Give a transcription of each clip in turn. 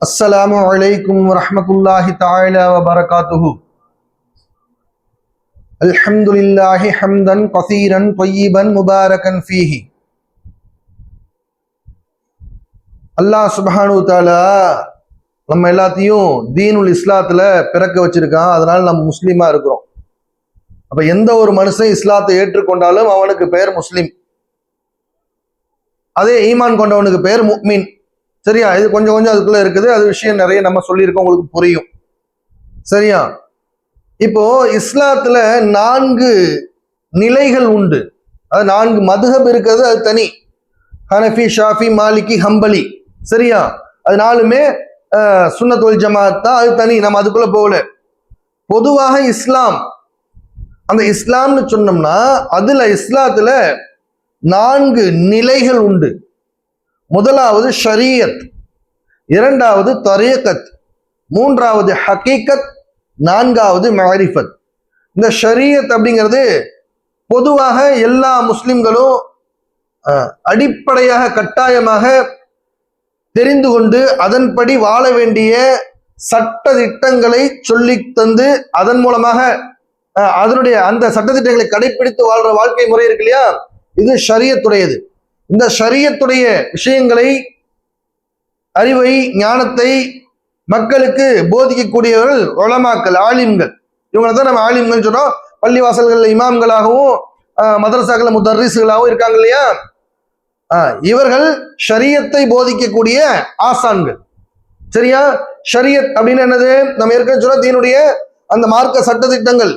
அஸ்ஸலாமு அலைக்கும் வரஹ்மத்துல்லாஹி தஆலா வ பரகாத்துஹு. அல்ஹம்துலில்லாஹி ஹம்தன் கஸீரன் தய்யிபன் முபாரகன் ஃபீஹி. அல்லாஹ் சுப்ஹானஹு தஆலா நம்ம எல்லாத்தையும் தீனுல் இஸ்லாத்துல பிறக்க வச்சிருக்கான். அதனால நம்ம முஸ்லீமா இருக்கிறோம். அப்ப எந்த ஒரு மனுஷன் இஸ்லாத்தை ஏற்றுக்கொண்டாலும் அவனுக்கு பெயர் முஸ்லிம். அதே ஈமான் கொண்டவனுக்கு பெயர் முஃமின். சரியா? இது கொஞ்சம் கொஞ்சம் அதுக்குள்ள இருக்குது. அது விஷயம் நிறைய நம்ம சொல்லியிருக்கோம், உங்களுக்கு புரியும். சரியா? இப்போ இஸ்லாத்துல 4 நிலைகள் உண்டு. அது 4 மதுஹப் இருக்கிறது, அது தனி. ஹனஃபி, ஷாஃபி, மாலிகி, ஹம்பலி. சரியா? அது 4மே சுன்னத் வல் ஜமாஅத் தான். அது தனி, நம்ம அதுக்குள்ள போகல. பொதுவாக இஸ்லாம், அந்த இஸ்லாம்னு சொன்னோம்னா அதுல இஸ்லாத்துல 4 நிலைகள் உண்டு. முதலாவது ஷரியத், இரண்டாவது தரீகத், மூன்றாவது ஹகீகத், நான்காவது மஅரிஃபத். இந்த ஷரியத் அப்படிங்கிறது பொதுவாக எல்லா முஸ்லிம்களும் அடிப்படையாக கட்டாயமாக தெரிந்து கொண்டு அதன்படி வாழ வேண்டிய சட்ட திட்டங்களை சொல்லி தந்து அதன் மூலமாக அதனுடைய அந்த சட்டத்திட்டங்களை கடைபிடித்து வாழ்ற வாழ்க்கை முறை இருக்கு இல்லையா, இது ஷரியத்துடையது. இந்த ஷரியத்துடைய விஷயங்களை, அறிவை, ஞானத்தை மக்களுக்கு போதிக்கக்கூடியவர்கள் உலமாக்கள், ஆலிம்கள். இவங்களை தான் நம்ம ஆலிம்கள் சொல்றோம். பள்ளிவாசல்கள் இமாம்களாகவும் மதரசாக்கள் முதர்ரிஸ்களாகவும் இருக்காங்க இல்லையா, இவர்கள் ஷரியத்தை போதிக்கக்கூடிய ஆசான்கள். சரியா? ஷரியத் அப்படின்னு என்னது? நம்ம ஏற்கனவே சொன்ன தீனுடைய அந்த மார்க்க சட்டத்திட்டங்கள்.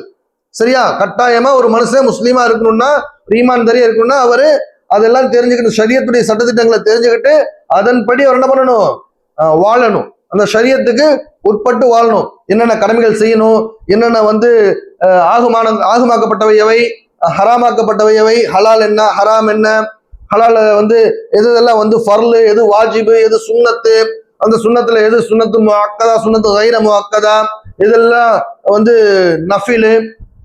சரியா? கட்டாயமா ஒரு மனுஷன் முஸ்லீமா இருக்கணும்னா, ஈமான்தாரியா இருக்கணும்னா அவரு அதெல்லாம் தெரிஞ்சுக்கிட்டு, ஷரியத்துடைய சட்டத்திட்டங்களை தெரிஞ்சுக்கிட்டு அதன்படி அவர் என்ன பண்ணணும்? வாழணும். அந்த ஷரியத்துக்கு உட்பட்டு வாழணும். என்னென்ன கடமைகள் செய்யணும், என்னென்ன ஆகுமாக்கப்பட்டவை எவை, ஹராமாக்கப்பட்டவை எவை, ஹலால் என்ன, ஹராம் என்ன, ஹலால எதெல்லாம் ஃபர்லு, எது வாஜிபு, எது சுன்னத்து, அந்த சுன்னத்துல எது சுன்னத்து முஅக்கதா, சுன்னத்து கைர முஅக்கதா, இதெல்லாம் நஃபிலு,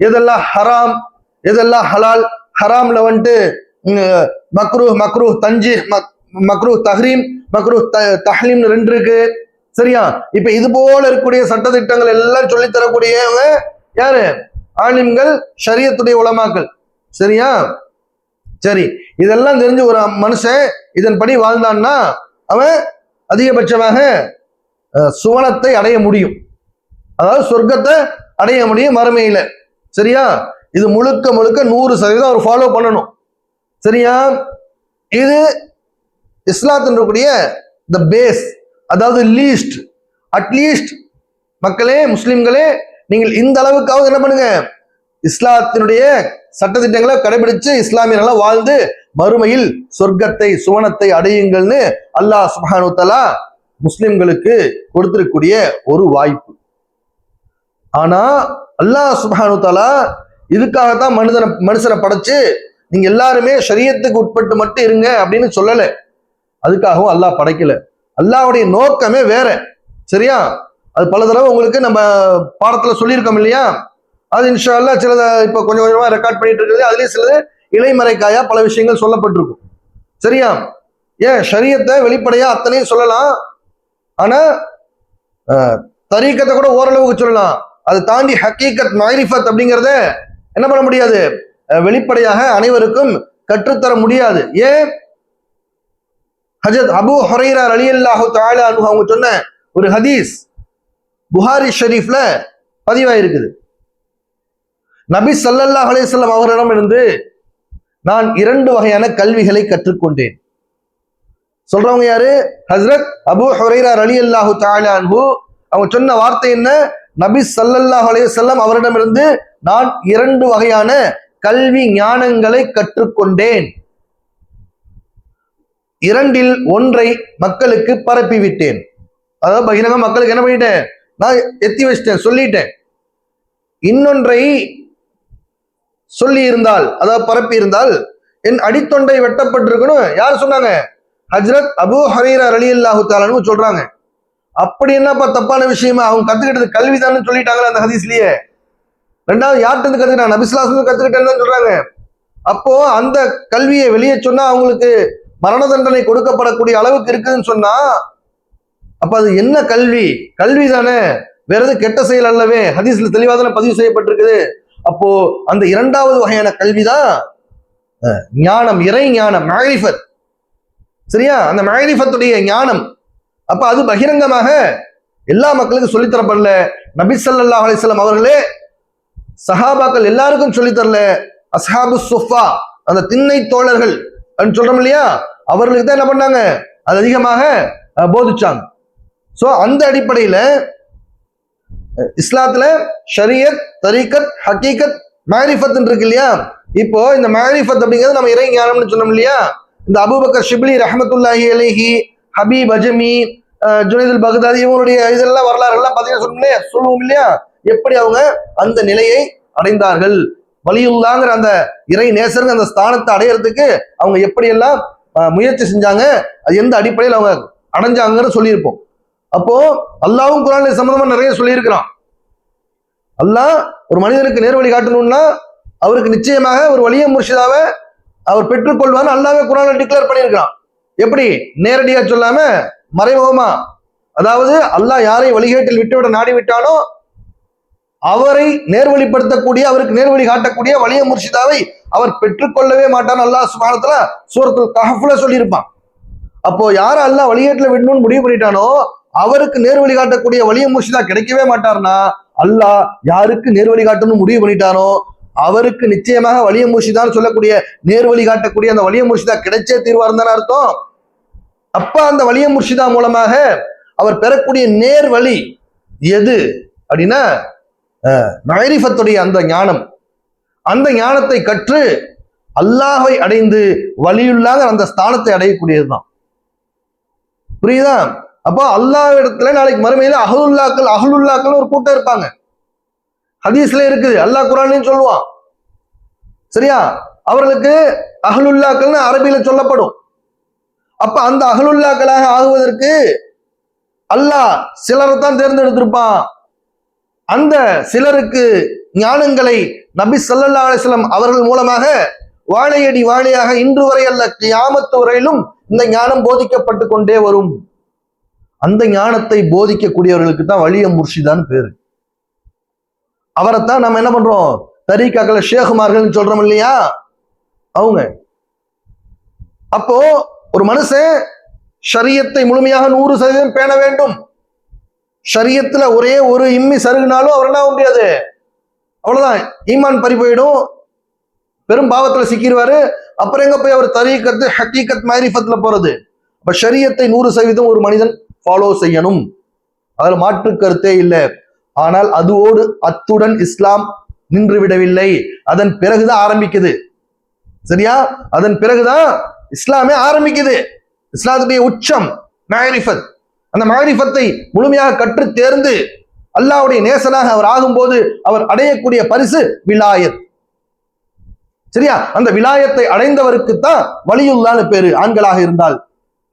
எதெல்லாம் ஹராம், எதெல்லாம் ஹலால். ஹராம்ல மக்ரூஹ் தஞ்சி, மக்ரூஹ் தஹ்ரீம், மக்ரூஹ் தஹ்லீம்னு 2 இருக்கு. சரியா? இப்ப இது போல இருக்கக்கூடிய சட்டத்திட்டங்கள் எல்லாம் சொல்லி தரக்கூடியவங்க யாரு? ஆலிம்கள், ஷரியத்துடைய உலமாக்கள். சரியா? சரி, இதெல்லாம் தெரிஞ்சு ஒரு மனுஷன் இதன்படி வாழ்ந்தான்னா அவன் அதிகபட்சமாக சுவனத்தை அடைய முடியும். அதாவது சொர்க்கத்தை அடைய முடியும் மறுமையில. சரியா? இது முழுக்க 100% அவர் ஃபாலோ பண்ணணும். சரியா? இது இஸ்லாத்தினுடைய த பேஸ், அதாவது லீஸ்ட். அட்லீஸ்ட் மக்களே, முஸ்லிம்களே, நீங்கள் இந்த அளவுக்காவது என்ன பண்ணுங்க, இஸ்லாத்தினுடைய சட்டத்திட்டங்களை கடைபிடிச்சு இஸ்லாமியர்களாக வாழ்ந்து மறுமையில் சொர்க்கத்தை, சுவனத்தை அடையுங்கள்னு அல்லாஹ் சுப்ஹானஹு வ தஆலா முஸ்லிம்களுக்கு கொடுத்திருக்கக்கூடிய ஒரு வாய்ப்பு. ஆனா அல்லாஹ் சுப்ஹானஹு வ தஆலா இதுக்காகத்தான் மனுஷனை படைச்சு நீங்க எல்லாருமே ஷரியத்துக்கு உட்பட்டு மட்டும் இருங்க அப்படின்னு சொல்லல. அதுக்காகவும் அல்லாஹ் படைக்கல. அல்லாஹ்வுடைய நோக்கமே வேற. சரியா? அது பல தடவை உங்களுக்கு நம்ம பாடத்துல சொல்லியிருக்கோம் இல்லையா? அது இன்ஷா அல்லாஹ் சிலதை இப்ப கொஞ்சம் கொஞ்சமா ரெக்கார்ட் பண்ணிட்டு இருக்கிறது. அதுலயும் சிலது இலைமறைக்காயா பல விஷயங்கள் சொல்லப்பட்டிருக்கும். சரியா? ஏன் ஷரியத்தை வெளிப்படையா அத்தனையும் சொல்லலாம், ஆனா தரீக்கத்தை கூட ஓரளவுக்கு சொல்லலாம். அதை தாண்டி ஹக்கீகத், மஅரிஃபத் அப்படிங்கிறத என்ன பண்ண முடியாது, வெளிப்படையாக அனைவருக்கும் கற்றுத்தர முடியாது. ஏன்? ஹஜரத் அபூ ஹுரைரா ரலியல்லாஹு தஆலா அன்ஹு அவங்க சொன்ன ஒரு ஹதீஸ் புகாரி ஷரீஃப்ல பதிவாயிருக்குது. நபி ஸல்லல்லாஹு அலைஹி வஸல்லம் அவர்களிடம் இருந்து நான் 2 வகையான கல்விகளை கற்றுக்கொண்டேன். சொல்றவங்க யாரு? ஹஜ்ரத் அபூ ஹுரைரா ரலியல்லாஹு தஆலா அன்ஹு. அவங்க சொன்ன வார்த்தை என்ன? நபி ஸல்லல்லாஹு அலைஹி வஸல்லம் அவரிடமிருந்து நான் 2 வகையான கல்வி ஞானங்களை கற்றுக்கொண்டேன். 2ல் ஒன்றை மக்களுக்கு பரப்பி விட்டேன். அதாவது பகிரங்க மக்களுக்கு என்ன பண்ணிட்டேன், நான் எத்தி வச்சிட்டேன், சொல்லிட்டேன். இன்னொன்றை சொல்லி இருந்தால், அதாவது பரப்பி இருந்தால் என் அடித்தொண்டை வெட்டப்பட்டிருக்கணும். யார் சொன்னாங்க? ஹஜ்ரத் அபூ ஹுரைரா ரலியல்லாஹு தஆலா அன்ஹு சொல்றாங்க. அப்படி என்னப்பா தப்பான விஷயமா? அவங்க கத்துக்கிட்டது கல்விதான்னு சொல்லிட்டாங்களா அந்த ஹதீஸ்லயே. 2வது யார்கிட்ட இருந்து கத்துக்கிட்டாங்க? நபி ஸல்லல்லாஹு அலைஹி வஸல்லம் கத்துக்கிட்டேன்னு சொல்றாங்க. அப்போ அந்த கல்வியை வெளியே சொன்னா அவங்களுக்கு மரண தண்டனை கொடுக்கப்படக்கூடிய அளவுக்கு இருக்குதுன்னு சொன்னா அப்ப அது என்ன கல்வி? கல்வி தானே, வேற எது கெட்ட செயல் அல்லவே. ஹதீஸ்ல தெளிவாக தானே பதிவு செய்யப்பட்டிருக்குது. அப்போ அந்த இரண்டாவது வகையான கல்விதான் ஞானம், இறை ஞானம், மஅரிஃபத். சரியா? அந்த மஅரிஃபத்துடைய ஞானம். அப்ப அது பகிரங்கமாக எல்லா மக்களுக்கும் சொல்லித்தரப்படல. நபி ஸல்லல்லாஹு அலைஹி வஸல்லம் அவர்களே சஹாபாக்கள் எல்லாருக்கும் சொல்லித்தரல. அஸ்ஹாபு சுஃபா, அந்த திண்ணை தோழர்கள் சொல்றோம் இல்லையா, அவர்களுக்கு தான் என்ன பண்ணாங்க, அது அதிகமாக போதிச்சாங்க. சோ அந்த அடிப்படையில இஸ்லாத்துல ஷரியத், தரீகத், ஹகீகத், மஅரிஃபத் இருக்கு இல்லையா. இப்போ இந்த மஅரிஃபத் அப்படிங்கிறது நம்ம இறை ஞானம்னு சொன்னோம் இல்லையா. இந்த அபூபக்கர் ஷிப்லி ரஹ்மத்துல்லாஹி அலைஹி, ஹபீப் அஜமி, ஜுனைதுல் பக்தாதி, இவங்களுடைய இதெல்லாம் வரலாறு எல்லாம் பாத்தீங்கன்னா சொல்லுவோம் இல்லையா, எப்படி அவங்க அந்த நிலையை அடைந்தார்கள், வலியுல்லாங்கிற அந்த இறை நேசருங்க அந்த ஸ்தானத்தை அடையிறதுக்கு அவங்க எப்படி எல்லாம் முயற்சி செஞ்சாங்க, அது எந்த அடிப்படையில் அவங்க அடைஞ்சாங்கன்னு சொல்லியிருப்போம். அப்போ அல்லாஹ்வும் குர்ஆன்ல சம்பந்தமா நிறைய சொல்லியிருக்கிறான். அல்லாஹ் ஒரு மனிதனுக்கு நேர்வழி காட்டணும்னா அவருக்கு நிச்சயமாக ஒரு வலிய முர்ஷிதாவை அவர் பெற்றுக்கொள்வான்னு அல்லாஹ்வே குர்ஆன்ல டிக்ளேர் பண்ணியிருக்கிறான். எப்படி? நேரடியா சொல்லாம மறைமுகமா. அதாவது அல்லாஹ் யாரை வழிகேட்டில் விட்டுவிட நாடி விட்டானோ அவரை நேர்வழிப்படுத்தக்கூடிய, அவருக்கு நேர்வழி காட்டக்கூடிய வலிய முர்ஷிதாவை அவர் பெற்றுக்கொள்ளவே மாட்டான். அல்லாஹ் சுப்ஹானஹு வ தஆலா சூரத்துல் கஹ்ஃப்ல சொல்லியிருப்பான். அப்போ யார அல்லாஹ் வழிகேட்டில் விடணும்னு முடிவு பண்ணிட்டானோ அவருக்கு நேர்வழி காட்டக்கூடிய வலிய முர்ஷிதா கிடைக்கவே மாட்டார்னா, அல்லாஹ் யாருக்கு நேர்வழி காட்டணும்னு முடிவு பண்ணிட்டானோ அவருக்கு நிச்சயமாக வலிய முர்ஷிதான்னு சொல்லக்கூடிய நேர்வழி காட்டக்கூடிய அந்த வலிய முர்ஷிதா கிடைச்சே தீர்வார் தானே அர்த்தம். அப்ப அந்த வலிய முர்ஷிதா மூலமாக அவர் பெறக்கூடிய நேர்வழி எது அப்படின்னா மஅரிஃபத்துடைய அந்த ஞானம். அந்த ஞானத்தை கற்று அல்லாஹ்வை அடைந்து வலியுல்லாஹ் அந்த ஸ்தானத்தை அடையக்கூடியதுதான். புரியுதா? அப்போ அல்லாஹ் இடத்துல நாளைக்கு மறுமையில அஹ்லுல்லாக்கள் ஒரு கூட்டம் இருப்பாங்க. ஹதீஸ்ல இருக்குது, அல்லாஹ் குர்ஆன்லயும் சொல்லுவான். சரியா? அவர்களுக்கு அஹ்லுல்லாக்கள்னு அரபியில சொல்லப்படும். அப்ப அந்த அஹ்லுல்லாக்களாக ஆகுவதற்கு அல்லாஹ் சிலரை தான் தேர்ந்தெடுத்திருப்பான். அந்த சிலருக்கு ஞானங்களை நபி ஸல்லல்லாஹு அலைஹி வஸல்லம் அவர்கள் மூலமாக வாழையடி வாழையாக இன்று வரை அல்ல கியாமத்து வரையிலும் இந்த ஞானம் போதிக்கப்பட்டு கொண்டே வரும். அந்த ஞானத்தை போதிக்கக்கூடியவர்களுக்கு தான் வலிய முர்ஷிதான்னு பேரு. அவரைத்தான் நம்ம என்ன பண்றோம், தரீகாக்கள ஷேகுமார்கள் சொல்றோம் இல்லையா, அவங்க. அப்போ ஒரு மனுஷன் ஷரியத்தை முழுமையாக 100% பேண வேண்டும். ஷரியத்துல ஒரே ஒரு இம்மி சருகுனாலும் அவர் என்ன முடியாது, அவ்வளவுதான், ஈமான் பறி போயிடும், பெரும் பாவத்துல சிக்கிடுவாரு. அப்புறம் எங்க போய் அவர் தரீகத்து, ஹகீகத், மஅரிஃபத்ல போறது? அப்ப ஷரியத்தை 100% ஒரு மனிதன் ஃபாலோ செய்யணும், அதில் மாற்று கருத்தே இல்லை. ஆனால் அத்துடன் இஸ்லாம் நின்று விடவில்லை, அதன் பிறகுதான் ஆரம்பிக்குது. சரியா? அதன் பிறகுதான் இஸ்லாமே ஆரம்பிக்குது. இஸ்லாத்துடைய உச்சம் மஅரிஃபத். அந்த மஅரிஃபத்தை முழுமையாக கற்று தேர்ந்து அல்லாஹ்வுடைய நேசனாக அவர் ஆகும்போது அவர் அடையக்கூடிய பரிசு விலாயத். சரியா? அந்த விலாயத்தை அடைந்தவருக்கு தான் வலியுல்லாஹ்னு பேரு. ஆண்களாக இருந்தால்,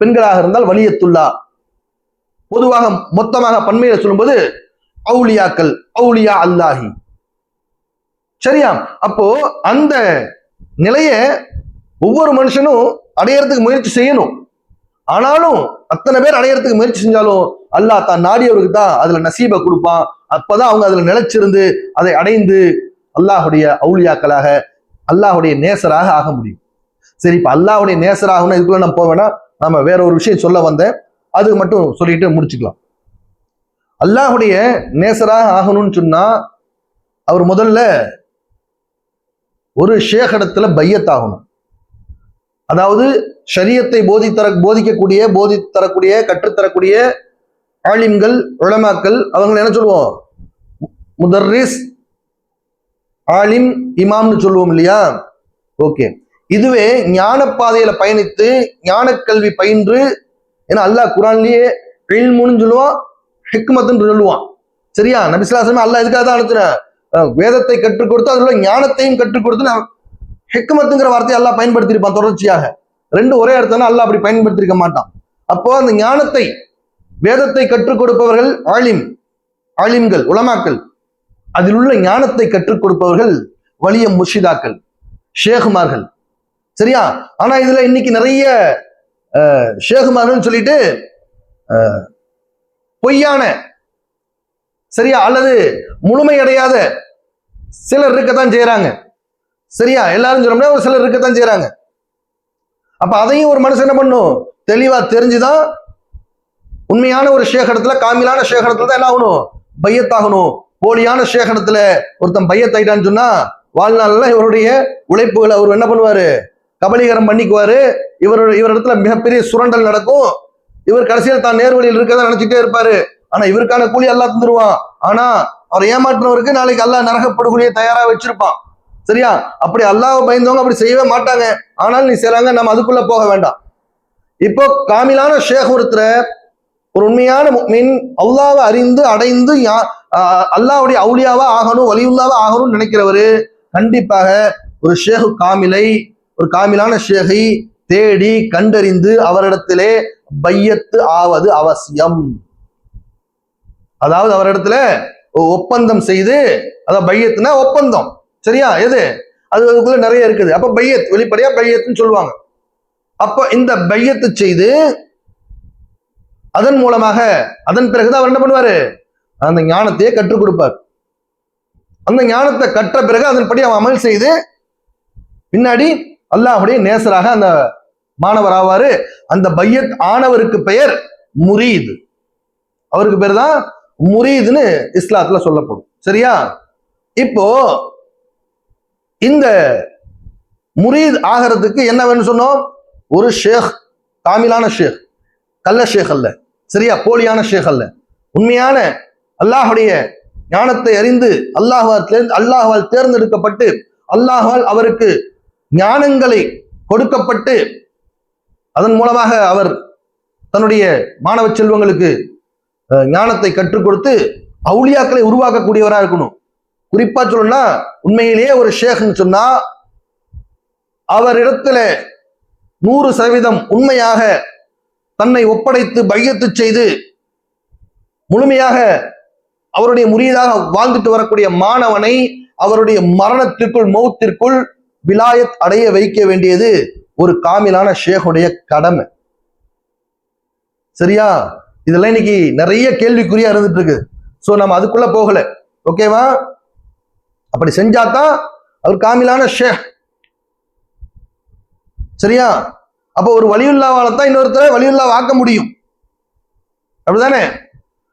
பெண்களாக இருந்தால் வலியத்துல்லா. பொதுவாக மொத்தமாக பன்மையில சொல்லும்போது அவுலியாக்கள், அவுலியா அல்லாஹி. சரியா? அப்போ அந்த நிலையை ஒவ்வொரு மனுஷனும் அடையறதுக்கு முயற்சி செய்யணும். ஆனாலும் அத்தனை பேர் அடையறதுக்கு முயற்சி செஞ்சாலும் அல்லாஹ் தான் நாடியவருக்கு தான் அதுல நசீபை கொடுப்பான். அப்பதான் அவங்க அதுல நிலைச்சிருந்து அதை அடைந்து அல்லாஹுடைய அவுலியாக்களாக, அல்லாஹுடைய நேசராக ஆக முடியும். சரி, இப்ப அல்லாஹுடைய நேசராகணும் இதுக்குள்ள நம்ம போவேன்னா, நம்ம வேற ஒரு விஷயம் சொல்ல வந்தேன், அது மட்டும் சொல்லிட்டு முடிச்சுக்கலாம். அல்லாஹுடைய நேசராக ஆகணும்னு சொன்னா அவர் முதல்ல ஒரு ஷேக் இடத்துல பையத் ஆகணும். அதாவது ஷரியத்தை போதித்தரக்கூடிய கற்றுத்தரக்கூடிய ஆலிம்கள், உலமாக்கள், அவங்க என்ன சொல்லுவோம், முதர்ரிஸ், ஆலிம், இமாம்னு சொல்லுவோம் இல்லையா. ஓகே, இதுவே ஞான பாதையில பயணித்து ஞான கல்வி பயின்று, ஏன்னா அல்லாஹ் குர்ஆன்லயே இல்முன்னு சொல்லுவான், ஹிக்மத்துன்னு சொல்லுவான். சரியா? நபி ஸல்லல்லாஹு அலைஹி வஸல்லம் அல்லாஹ் இதுக்காக தான் அனுப்புன, வேதத்தை கற்றுக் கொடுத்து அதுல ஞானத்தையும் கற்றுக் கொடுத்து ஹிக்மத்துங்கிற வார்த்தையை அல்லாஹ் பயன்படுத்தியிருப்பான் தொடர்ச்சியாக. ரெண்டு ஒரே அர்த்தம்னா அல்லாஹ் அப்படி பயன்படுத்தியிருக்க மாட்டான். அப்போ அந்த ஞானத்தை, வேதத்தை கற்றுக் கொடுப்பவர்கள் ஆலிம்கள், உலமாக்கள், அதில் உள்ள ஞானத்தை கற்றுக் கொடுப்பவர்கள் வலிய முர்ஷிதாக்கள், ஷேகுமார்கள். சரியா? ஆனா இதுல இன்னைக்கு நிறைய ஷேகுமார்கள் சொல்லிட்டு பொய்யான, சரியா, அல்லது முழுமையடையாத சிலர் இருக்கத்தான் செய்யறாங்க. சரியா, எல்லாரும் சொல்ல ஒரு சிலர் இருக்கத்தான் செய்யறாங்க. அப்ப அதையும் ஒரு மனுஷன் என்ன பண்ணும், தெளிவா தெரிஞ்சுதான் உண்மையான ஒரு ஷேகடத்துல, காமிலான ஷேகடத்துல தான் என்ன ஆகணும், பையத்தாகணும். போலியான ஷேகடத்துல ஒருத்தன் பையத்தாயிட்டான்னு சொன்னா வாழ்நாள்ல இவருடைய உழைப்புகளை அவர் என்ன பண்ணுவாரு, கபலீகரம் பண்ணிக்குவாரு. இவரிடத்துல மிகப்பெரிய சுரண்டல் நடக்கும். இவர் கடைசியில் தான் நேர்வழியில் இருக்கதான் நினைச்சுட்டே இருப்பாரு. ஆனா இவருக்கான கூலி அல்லாஹ் தந்துருவான். ஆனா அவர் ஏமாற்றினவருக்கு நாளைக்கு அல்லாஹ் நரகப்படுகொலியை தயாரா வச்சிருப்பான். சரியா, அப்படி அல்லாஹ் பயந்தவங்க அப்படி செய்யவே மாட்டாங்க. ஆனால் நீ செய்றாங்க, நம்ம அதுக்குள்ள போக வேண்டாம். இப்போ காமிலான ஷேக் ஒருத்தர, ஒரு உண்மையான முஃமின், அல்லாஹ்வை அறிந்து அடைந்து அல்லாஹ்வுடைய அவுலியாவா ஆகணும், வலியுல்லாவா ஆகணும்னு நினைக்கிறவரு கண்டிப்பாக ஒரு ஷேக் காமிலை, ஒரு காமிலான ஷேகை தேடி கண்டறிந்து அவரிடத்திலே பையத்து ஆவது அவசியம். அதாவது அவரிடத்துல ஒப்பந்தம் செய்து, அதாவது பையத்துனா ஒப்பந்தம். சரியா, எது அதுக்குள்ள நிறைய இருக்குது. அப்ப பையத் வெளிப்படையா பையத்துன்னு சொல்லுவாங்க. அப்ப இந்த பையத்து செய்து அதன் மூலமாக அதன் பிறகுதான் அவர் என்ன பண்ணுவாரு, அந்த ஞானத்தையே கற்றுக் கொடுப்பார். அந்த ஞானத்தை கற்ற பிறகு அதன்படி அவன் அமல் செய்து பின்னாடி அல்லாஹ்வுடைய நேசராக அந்த மாணவர் ஆவாரு. அந்த பையத் ஆனவருக்கு பெயர் முரீத். அவருக்கு பேர் தான் முரீதுன்னு இஸ்லாத்துல சொல்லப்படும். சரியா, இப்போ இந்த முரீத் ஆகிறதுக்கு என்ன வேணும்னு சொன்னோம், ஒரு ஷேக், காமிலான ஷேக், கள்ள ஷேக் அல்ல. சரியா, போலியான ஷேக் அல்ல, உண்மையான அல்லாஹுடைய ஞானத்தை அறிந்து அல்லாஹ்வால் தேர்ந்தெடுக்கப்பட்டு அல்லாஹ்வால் அவருக்கு ஞானங்களை கொடுக்கப்பட்டு அதன் மூலமாக அவர் தன்னுடைய மாணவ செல்வங்களுக்கு ஞானத்தை கற்றுக் கொடுத்து அவுலியாக்களை உருவாக்கக்கூடியவராக இருக்கணும். குறிப்பா சொல்லணும்னா உண்மையிலேயே ஒரு ஷேக்னு சொன்னா அவரிடத்துல 100% உண்மையாக தன்னை ஒப்படைத்து பையத்து செய்து முழுமையாக அவருடைய முரீதாக வாழ்ந்துட்டு வரக்கூடிய மாணவனை அவருடைய மரணத்திற்குள், மௌத்திற்குள் விலாயத் அடைய வைக்க வேண்டியது ஒரு காமிலான ஷேகுடைய கடமை. சரியா, இதெல்லாம் இன்னைக்கு நிறைய கேள்விக்குறியா இருந்துட்டு இருக்கு. சோ நம்ம அதுக்குள்ள போகல. ஓகேவா, அப்படி செஞ்சாதான் அவர் காமிலான ஷேக். சரியா, அப்போ ஒரு வலியுல்லாவால தான் இன்னொருத்தரை வலியுல்லா ஆக்க முடியும். அப்படிதானே?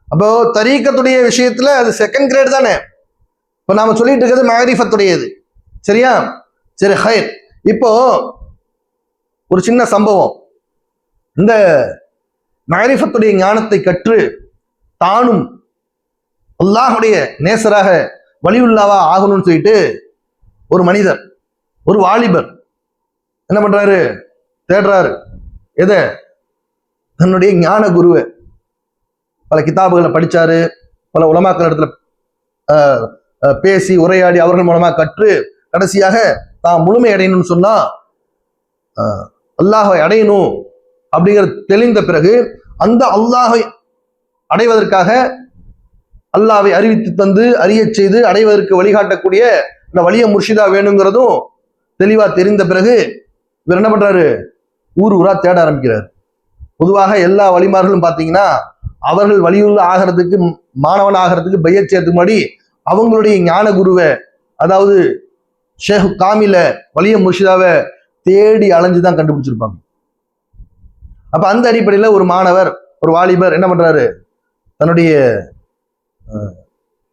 அப்போ தரீக்கத்துடைய விஷயத்துல அது செகண்ட் கிரேட் தானே. இப்போ நாம சொல்லிட்டு இருக்கிறது மாரிஃபத்துடையது. சரியா, சரி, ஹைர். இப்போ ஒரு சின்ன சம்பவம். இந்த மாரிஃபத்துடைய ஞானத்தை கற்று தானும் அல்லாஹுடைய நேசராக வலியுல்லாவா ஆகணும்னு சொல்லிட்டு ஒரு மனிதர், ஒரு வாலிபர் என்ன பண்றாரு, தேடுறாரு. எதை? தன்னுடைய ஞான குருவை. பல கிதாபுகளை படிச்சாரு, பல உலமாக்கள் இடத்துல பேசி உரையாடி அவர்கள் மூலமா கற்று கடைசியாக தான் முழுமை அடையணும்னு சொன்னா அல்லாஹை அடையணும் அப்படிங்கிறது தெளிந்த பிறகு அந்த அல்லாஹை அடைவதற்காக அல்லாஹ்வை அறிவித்து தந்து அறிய செய்து அடைவதற்கு வழிகாட்டக்கூடிய இந்த வலிய முர்ஷிதா வேணுங்கிறதும் தெளிவா தெரிந்த பிறகு இவர் என்ன பண்றாரு, ஊர் ஊரா தேட ஆரம்பிக்கிறார். பொதுவாக எல்லா வழிமார்களும் பார்த்தீங்கன்னா அவர்கள் வலியுள்ள ஆகிறதுக்கு, மாணவன் ஆகிறதுக்கு, பையத் செய்யறதுக்கு முன்னாடி அவங்களுடைய ஞான குருவை, அதாவது ஷேக் காமில வலிய முர்ஷிதாவை தேடி அலைஞ்சுதான் கண்டுபிடிச்சிருப்பாங்க. அப்ப அந்த அடிப்படையில் ஒரு மாணவர், ஒரு வாலிபர் என்ன பண்றாரு, தன்னுடைய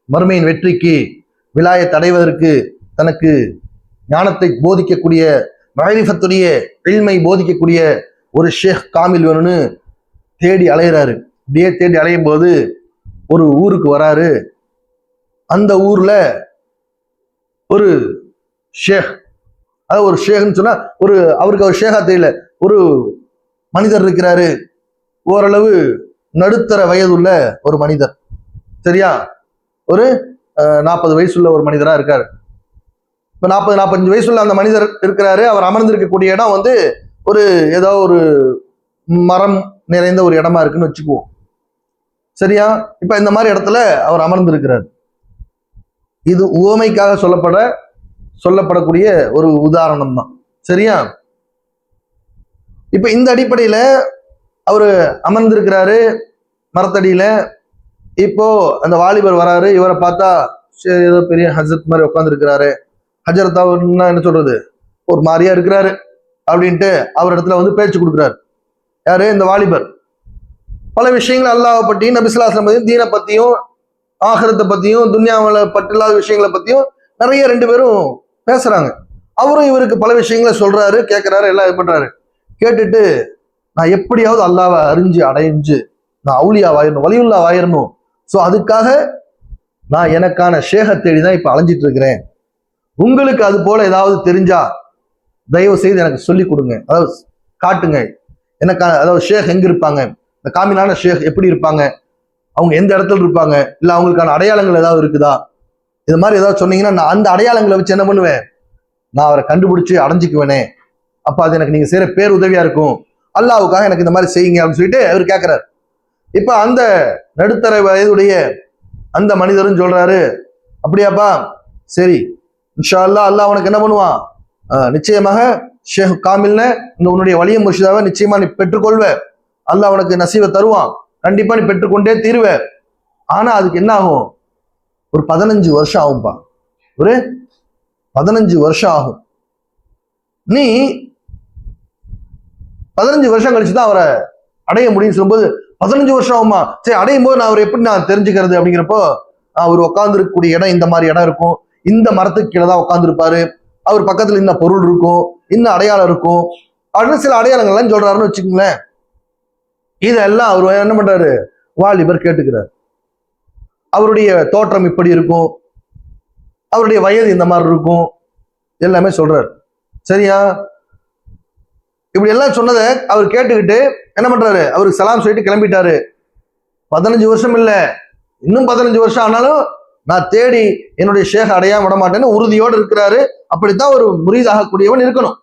மறுமையின் வெற்றிக்கு, விலாயத் அடைவதற்கு, தனக்கு ஞானத்தை போதிக்கக்கூடிய, மஅரிஃபத்துடைய இல்மை போதிக்கக்கூடிய ஒரு ஷேக் காமில் வேணும்னு தேடி அலையிறாரு. அப்படியே தேடி அலையும் போது ஒரு ஊருக்கு வராரு. அந்த ஊர்ல ஒரு ஷேக், அதாவது ஒரு ஷேக்னு சொன்னா அவருக்கு அவர் ஷேகா தெரியல, ஒரு மனிதர் இருக்கிறாரு. ஓரளவு நடுத்தர வயதுள்ள ஒரு மனிதர். சரியா, ஒரு 40 வயசுள்ள ஒரு மனிதரா இருக்காரு. இப்போ 40-45 வயசுள்ள அந்த மனிதர் இருக்கிறாரு. அவர் அமர்ந்திருக்கக்கூடிய இடம் வந்து ஒரு ஏதோ ஒரு மரம் நிறைந்த ஒரு இடமா இருக்குன்னு வச்சுக்குவோம். சரியா, இப்ப இந்த மாதிரி இடத்துல அவர் அமர்ந்திருக்கிறார். இது உவமைக்காக சொல்லப்படக்கூடிய ஒரு உதாரணம் தான். சரியா, இப்ப இந்த அடிப்படையில அவரு அமர்ந்திருக்கிறாரு மரத்தடியில. இப்போ அந்த வாலிபர் வராரு, இவரை பார்த்தா சரி ஏதோ பெரிய ஹஜரத் மாதிரி உட்காந்துருக்கிறாரு, ஹஜரத் அவர்னா என்ன சொல்றது, ஒரு மாதிரியா இருக்கிறாரு அப்படின்ட்டு அவர் இடத்துல வந்து பேச்சு கொடுக்குறாரு. யாரு? இந்த வாலிபர். பல விஷயங்கள் அல்லாஹ் பற்றியும் நபிசுல்லாஸ்லம் பத்தியும் தீனை பத்தியும் ஆகிரத்தை பத்தியும் துன்யாவில் பற்றில்லாத விஷயங்களை பத்தியும் நிறைய ரெண்டு பேரும் பேசுறாங்க. அவரும் இவருக்கு பல விஷயங்களை சொல்றாரு, கேட்கிறாரு, எல்லாம் இது பண்றாரு. கேட்டுட்டு நான் எப்படியாவது அல்லாவை அறிஞ்சு அடைஞ்சு நான் அவுலியாவாயிரணும், வலியுல்லாவாயிரணும். ஸோ அதுக்காக நான் எனக்கான ஷேகை தேடி தான் இப்ப அலைஞ்சிட்டு இருக்கிறேன். உங்களுக்கு அது போல ஏதாவது தெரிஞ்சா தயவு செய்து எனக்கு சொல்லி கொடுங்க, அதாவது காட்டுங்க எனக்கான, அதாவது ஷேக் எங்க இருப்பாங்க, இந்த காமிலான ஷேக் எப்படி இருப்பாங்க, அவங்க எந்த இடத்துல இருப்பாங்க, இல்ல அவங்களுக்கான அடையாளங்கள் ஏதாவது இருக்குதா, இது மாதிரி ஏதாவது சொன்னீங்கன்னா நான் அந்த அடையாளங்களை வச்சு என்ன பண்ணுவேன், நான் அவரை கண்டுபிடிச்சு அடைஞ்சிக்குவேனே. அப்ப அது எனக்கு நீங்க செய்யற பேர் உதவியா இருக்கும், அல்லாவுக்காக எனக்கு இந்த மாதிரி செய்யுங்க அப்படின்னு சொல்லிட்டு அவர் கேட்கிறாரு. இப்ப அந்த நடுத்தர வயதுடைய அந்த மனிதரும் சொல்றாரு, அப்படியாப்பா, சரி இன்ஷா அல்லாஹ் அல்லாஹ் உனக்கு என்ன பண்ணுவான், நிச்சயமாக ஷேக் காமில்ன இந்த உன்னுடைய வலிய முர்ஷிதாவை நிச்சயமா நீ பெற்றுக்கொள்வ, அல்லாஹ் உனக்கு நசீவை தருவான், கண்டிப்பா நீ பெற்றுக்கொண்டே தீர்வ. ஆனா அதுக்கு என்ன ஆகும், ஒரு 15 வருஷம் ஆகும்பா, ஒரு 15 வருஷம் ஆகும். நீ 15 வருஷம் கழிச்சுதான் அவரை அடைய முடியும்னு சொல்லும்போது 15 வருஷம் ஆகுமா, சரி அடையும் போது நான் அவர் எப்படி நான் தெரிஞ்சுக்கிறது அப்படிங்கிறப்போ, அவர் உட்கார்ந்து இருக்கக்கூடிய இடம் இந்த மாதிரி இடம் இருக்கும், இந்த மரத்துக்கு கீழே தான் உட்கார்ந்து இருப்பாரு, அவர் பக்கத்துல இந்த பொருள் இருக்கும், இந்த அடையாளம் இருக்கும் அப்படின்னு சில அடையாளங்கள்லாம் சொல்றாருன்னு வச்சுக்கோங்களேன். இதெல்லாம் அவர் என்ன பண்றாரு, வாலிபர் கேட்டுக்கிறார். அவருடைய தோற்றம் இப்படி இருக்கும், அவருடைய வயது இந்த மாதிரி இருக்கும், எல்லாமே சொல்றாரு. சரியா? இப்படி எல்லாம் சொன்னதை அவர் கேட்டுக்கிட்டு என்ன பண்றாரு, அவருக்கு சலாம் சொல்லிட்டு கிளம்பிட்டாரு. 15 வருஷம் இல்ல, இன்னும் 15 வருஷம் ஆனாலும் நான் தேடி என்னுடைய ஷேக் அடையாம விட மாட்டேன்னு உறுதியோடு இருக்கிறாரு. அப்படித்தான் ஒரு முரீதாகக்கூடியவன் இருக்கணும்.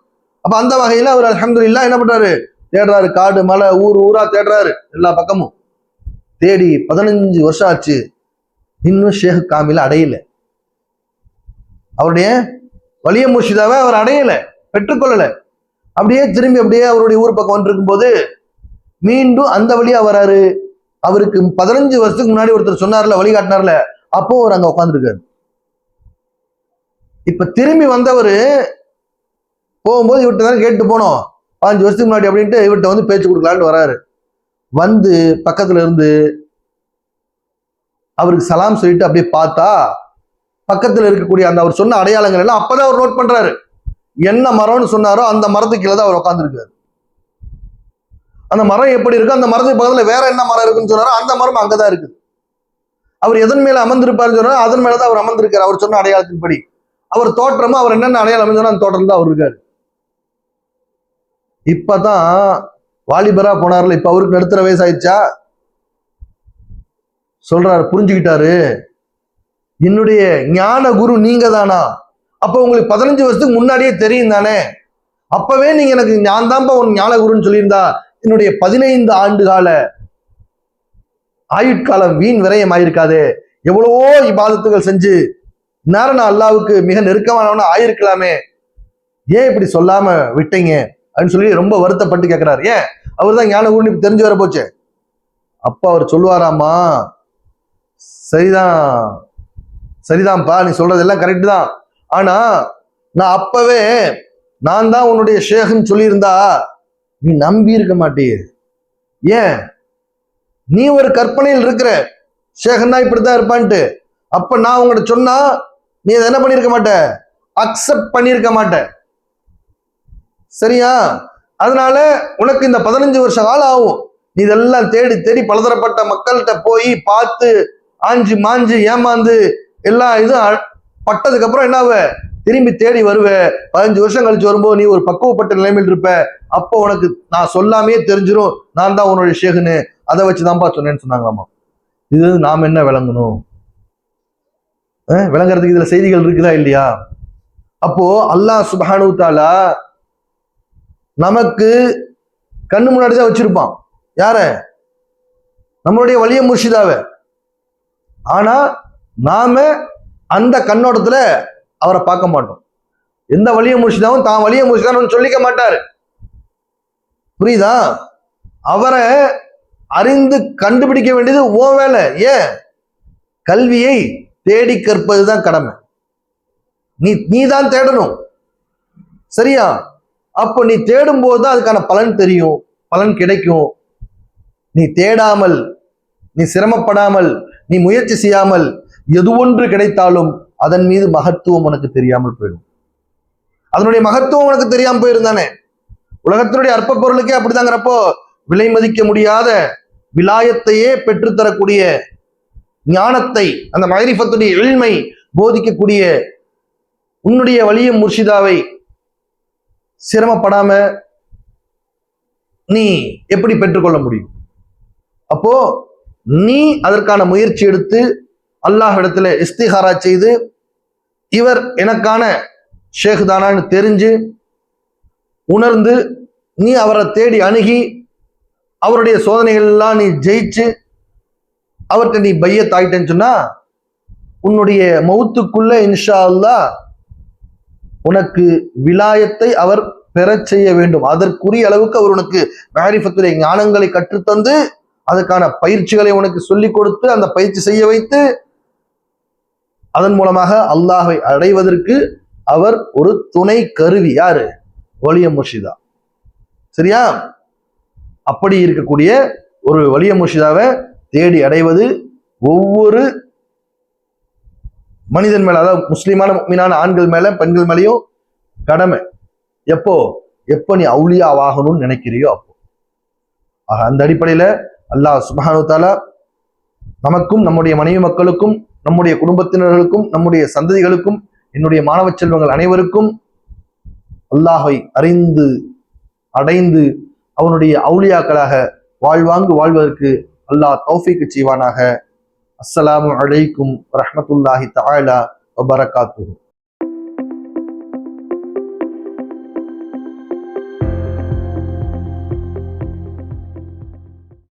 அப்ப அந்த வகையில அவர் அல்ஹம்துலில்லாஹ் என்ன பண்றாரு, தேடுறாரு, காடு மலை ஊர் ஊரா தேடுறாரு, எல்லா பக்கமும் தேடி 15 வருஷம் ஆச்சு, இன்னும் ஷேக் காமில அடையல, அவருடைய வலிய முர்ஷிதாவை அவர் அடையல, பெற்றுக்கொள்ளல. அப்படியே திரும்பி அப்படியே அவருடைய ஊர் பக்கம் வந்துருக்கும் போது மீண்டும் அந்த வழியா வராரு. அவருக்கு 15 வருஷத்துக்கு முன்னாடி ஒருத்தர் சொன்னார்ல, வழிகாட்டினார்ல, அப்போ அவர் அங்க உட்காந்துருக்காரு. இப்ப திரும்பி வந்தவர் போகும்போது இவர்கிட்ட தான் கேட்டு போனோம், 15 வருஷத்துக்கு முன்னாடி அப்படின்ட்டு இவர்கிட்ட வந்து பேச்சு கொடுக்கலான்னு வராரு. வந்து பக்கத்துல இருந்து அவருக்கு சலாம் சொல்லிட்டு அப்படியே பார்த்தா பக்கத்துல இருக்கக்கூடிய அந்த அவர் சொன்ன அடையாளங்கள் எல்லாம் அப்பதான் அவர் நோட் பண்றாரு. என்ன மரம்னு சொன்னாரோ அந்த மரத்துக்கு கீழே தான் அவர் உட்காந்துருக்காரு. அந்த மரம் எப்படி இருக்கு, அந்த மரத்துக்கு பக்கத்துல வேற என்ன மரம் இருக்குன்னு சொன்னாரோ அந்த மரம் அங்கதான் இருக்குது. அவர் எதன் மேல அமர்ந்திருப்பாருன்னு சொன்னாரோ அதன் மேலதான் அவர் அமர்ந்திருக்காரு. அவர் சொன்ன அடையாளத்தின்படி அவர் தோற்றமும் அவர் என்னென்ன அடையாளம் அமைஞ்சோன்னா அந்த தோற்றம் தான் அவர் இருக்காரு. இப்பதான் வாலிபரா போனார்ல, இப்ப அவருக்கு நடுத்தர வயசாயிடுச்சா, சொல்றாரு, புரிஞ்சுக்கிட்டாரு, என்னுடைய ஞான குரு நீங்க தானா, அப்ப உங்களுக்கு 15 வருஷத்துக்கு முன்னாடியே தெரியும் தானே, அப்பவே நீங்க எனக்கு நான் தான்ப்பா உன் ஞான குருன்னு சொல்லியிருந்தா என்னுடைய 15 ஆண்டு கால ஆயுட்காலம் வீண் விரயம் ஆயிருக்காது, எவ்வளவோ இபாதத்துகள் செஞ்சு நேரம் நான் அல்லாவுக்கு மிக நெருக்கமானவன ஆயிருக்கலாமே, ஏன் இப்படி சொல்லாம விட்டீங்க அப்படின்னு சொல்லி ரொம்ப வருத்தப்பட்டு கேட்கிறாரு. ஏன், அவர் தான் ஞான குருன்னு தெரிஞ்சு வர போச்சு. அப்ப அவர் சொல்லுவாராமா, சரிதான் சரிதான்ப்பா, நீ சொல்றதெல்லாம் கரெக்ட் தான், ஆனா நான் அப்பவே நான் தான் உன்னுடைய ஷேக்னு சொல்லியிருந்தா நீ நம்பி இருக்க மாட்டியே. ஏன், நீ ஒரு கற்பனையில் இருக்கிற ஷேகன்னா இப்படித்தான் இருப்பான்ட்டு. அப்ப நான் உங்கள்கிட்ட சொன்னா நீ அதை என்ன பண்ணிருக்க மாட்ட, அக்செப்ட் பண்ணிருக்க மாட்ட. சரியா? அதனால உனக்கு இந்த 15 வருஷ காலம் ஆகும். நீ இதெல்லாம் தேடி தேடி பலதரப்பட்ட மக்கள்கிட்ட போய் பார்த்து ஆஞ்சு மாஞ்சு ஏமாந்து எல்லா இதுவும் பட்டதுக்கு அப்புறம் என்னாவ திரும்பி தேடி வருவ. 15 வருஷம் கழிச்சு வரும்போது நீ ஒரு பக்குவப்பட்ட நிலைமையில் இருப்ப. அப்போ உனக்கு நான் சொல்லாமே தெரிஞ்சிடும் நான் தான் உன்னுடைய ஷேகுன்னு. அதை வச்சுதான்ப்பா சொன்னேன்னு சொன்னாங்களாமா. இது நாம் என்ன விளங்கணும், விளங்குறதுக்கு இதுல செய்திகள் இருக்குதா இல்லையா? அப்போ அல்லாஹ் சுப்ஹானஹு தஆலா நமக்கு கண்ணு முன்னாடிதான் வச்சிருப்பான். யார? நம்மளுடைய வலிய முர்ஷிதாவை. ஆனா நாம அந்த கண்ணோட்டத்துல அவரை பார்க்க மாட்டோம். எந்த வலிய முர்ஷிதாவும் தான் வலிய முர்ஷிதான்னு சொல்லிக்க மாட்டாரு. புரியுதா? அவரை அறிந்து கண்டுபிடிக்க வேண்டியது ஓ வேலை. ஏன்? கல்வியை தேடி கற்பதுதான் கடமை. நீ தான் தேடணும். சரியா? அப்போ நீ தேடும் போதுதான் அதுக்கான பலன் தெரியும், பலன் கிடைக்கும். நீ தேடாமல், நீ சிரமப்படாமல், நீ முயற்சி செய்யாமல் எது ஒன்று கிடைத்தாலும் அதன் மீது மகத்துவம் உனக்கு தெரியாமல் போயிடும். அதனுடைய மகத்துவம் உனக்கு தெரியாம போயிருந்தானே. உலகத்தினுடைய அற்ப பொருளுக்கே அப்படிதாங்கிறப்போ விலை மதிக்க முடியாத விலாயத்தையே பெற்றுத்தரக்கூடிய ஞானத்தை, அந்த மஹரிஃபத்துடைய இல்மை போதிக்கக்கூடிய உன்னுடைய வலிய முர்ஷிதாவை சிரமப்படாம நீ எப்படி பெற்றுக்கொள்ள முடியும்? அப்போ நீ அதற்கான முயற்சி எடுத்து அல்லாஹ்விடத்துல இஸ்திகாரா செய்து இவர் எனக்கான ஷேக் தானான்னு தெரிஞ்சு உணர்ந்து நீ அவரை தேடி அணுகி அவருடைய சோதனைகள் எல்லாம் நீ ஜெயிச்சு அவர்கிட்ட நீ பையத் ஆயிட்டேன்னு சொன்னா உன்னுடைய மௌத்துக்குள்ள இன்ஷா அல்லாஹ் உனக்கு விலாயத்தை அவர் பெறச் செய்ய வேண்டும். அதற்குரிய அளவுக்கு அவர் உனக்கு மஹரிஃபத்துடைய ஞானங்களை கற்றுத்தந்து அதற்கான பயிற்சிகளை உனக்கு சொல்லிக் கொடுத்து அந்த பயிற்சி செய்ய வைத்து அதன் மூலமாக அல்லாஹை அடைவதற்கு அவர் ஒரு துணை கருவி. யாரு? வலிய முர்ஷிதா. சரியா? அப்படி இருக்கக்கூடிய ஒரு வலிய முர்ஷிதாவை தேடி அடைவது ஒவ்வொரு மனிதன் மேல, அதாவது முஸ்லிமான முஃமினான ஆண்கள் மேல பெண்கள் மேலேயும் கடமை. எப்போ நீ அவுலியாவாகணும்னு நினைக்கிறியோ அப்போ. அந்த அடிப்படையில அல்லாஹ் சுப்ஹானஹு தஆலா நமக்கும் நம்முடைய மனைவி மக்களுக்கும் நம்முடைய குடும்பத்தினர்களுக்கும் நம்முடைய சந்ததிகளுக்கும் என்னுடைய மாணவ செல்வங்கள் அனைவருக்கும் அல்லாஹை அறிந்து அடைந்து அவனுடைய அவுலியாக்களாக வாழ்வாங்கு வாழ்வதற்கு அல்லாஹ் தௌஃபீக் செய்வானாக. அஸ்ஸலாமு அலைக்கும் வரஹ்மத்துல்லாஹி தஆலா வபரகாத்துஹு.